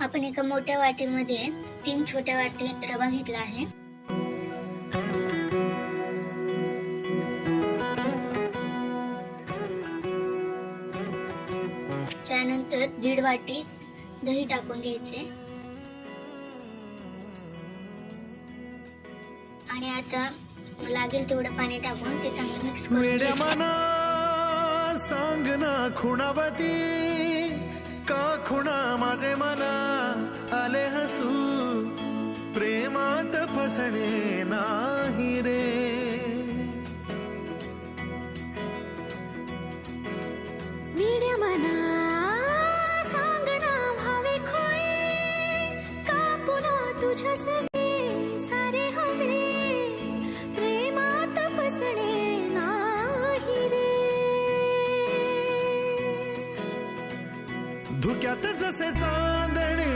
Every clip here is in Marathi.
आपण एका मोठ्या वाटीमध्ये 3 छोट्या वाटी रवा घेतला आहे. त्यानंतर 1.5 वाटी दही टाकून घ्यायचे आणि आता लागेल तेवढं पाणी टाकून ते चांगलं मिक्स करून घ्यायचं. सांग ना खुणावती का खुणा माझे मला आले हसू प्रेमात फसणे नाही रे. वीड्या मना सांग ना भावे खोळे का पुन्हा तुझ्या सवे सारे हवे प्रेमात फसणे नाही रे. धुक्यात जसे चांदणे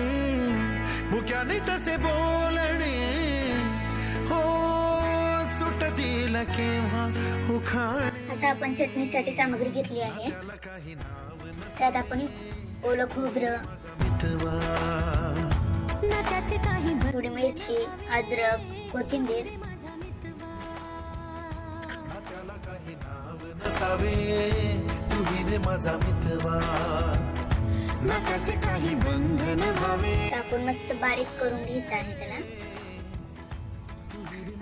मुक्याने तसे बोलणे हो सुटतील केव्हा उखाणे. आता आपण चटणीसाठी सामग्री घेतली आहे. त्यात आपण ओलं खोबरं, नात्याचे काही थोडी मिरची, अद्रक, कोथिंबीर, नसावे तुही रे माझा मितवा नाकाचे काही बंधन व्हावे. टाकून मस्त बारीक करून घ्यायचं आहे त्याला.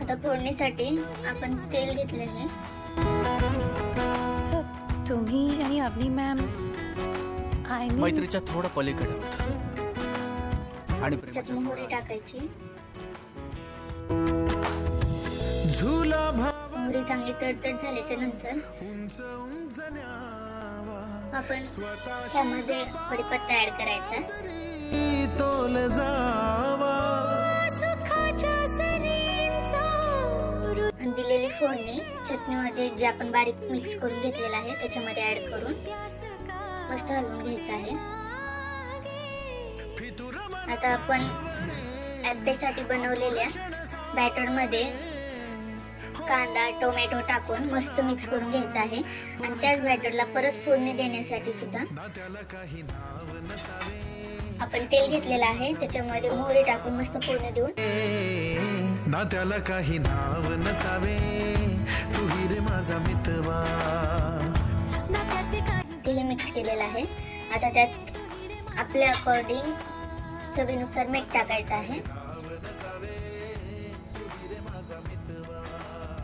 आता फोडणीसाठी आपण तेल घेतले आहे. सर तुम्ही आणि अवनी मॅम मैत्रीच्या थोडं पलीकडे होतं आणि त्यात मोहरी टाकायची. झुला मोहरी चांगली तडतड झाल्याच्या नंतर उंच उंच न्यावा आपण त्यामध्ये कढीपत्ता ऍड करायचा. तोल जावा सुखाच्या सरींचा आणि दिलेली फोडणी चटणीमध्ये जे आपण बारीक मिक्स करून घेतलेलं आहे त्याच्यामध्ये ऍड करून मस्त हलवून घ्यायचं आहे. आता आपण ॲप्पेसाठी बनवलेल्या बॅटर मध्ये कांदा, टोमॅटो टाकून मस्त मिक्स करून घ्यायचं आहे. आणि त्याच बॅटरला परत फोडणी देण्यासाठी सुद्धा आपण तेल घेतलेलं आहे. त्याच्यामध्ये मोहरी टाकून मस्त फोडणी देऊन ना त्याला काही नाव नसावे तुही रे माझा मितवा. तेही मिक्स केलेलं आहे. आता त्यात आपल्या अकॉर्डिंग चवीनुसार मीठ टाकायचं आहे.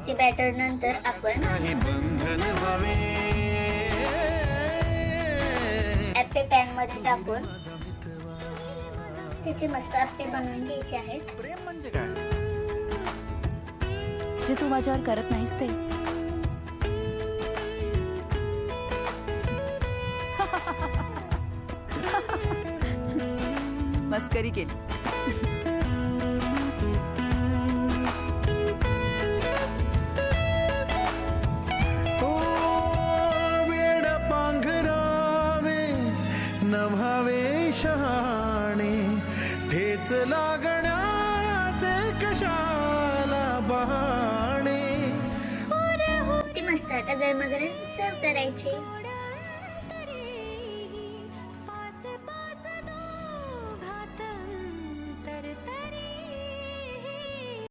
ते बॅटर नंतर आपण काही बंधन व्हावे ॲप्पे पॅन मध्ये टाकून त्याचे मस्त अप्पे बनवून घ्यायचे आहेत. प्रेम म्हणजे काय? जे तू माझ्यावर करत नाहीस ते. मस्करी केली. ओ वेड पांघरावे नभावे शहाणे ठेच लागण्याचे कशाला बहाणे. ती मस्त आता गरमागरम सर्व करायचे.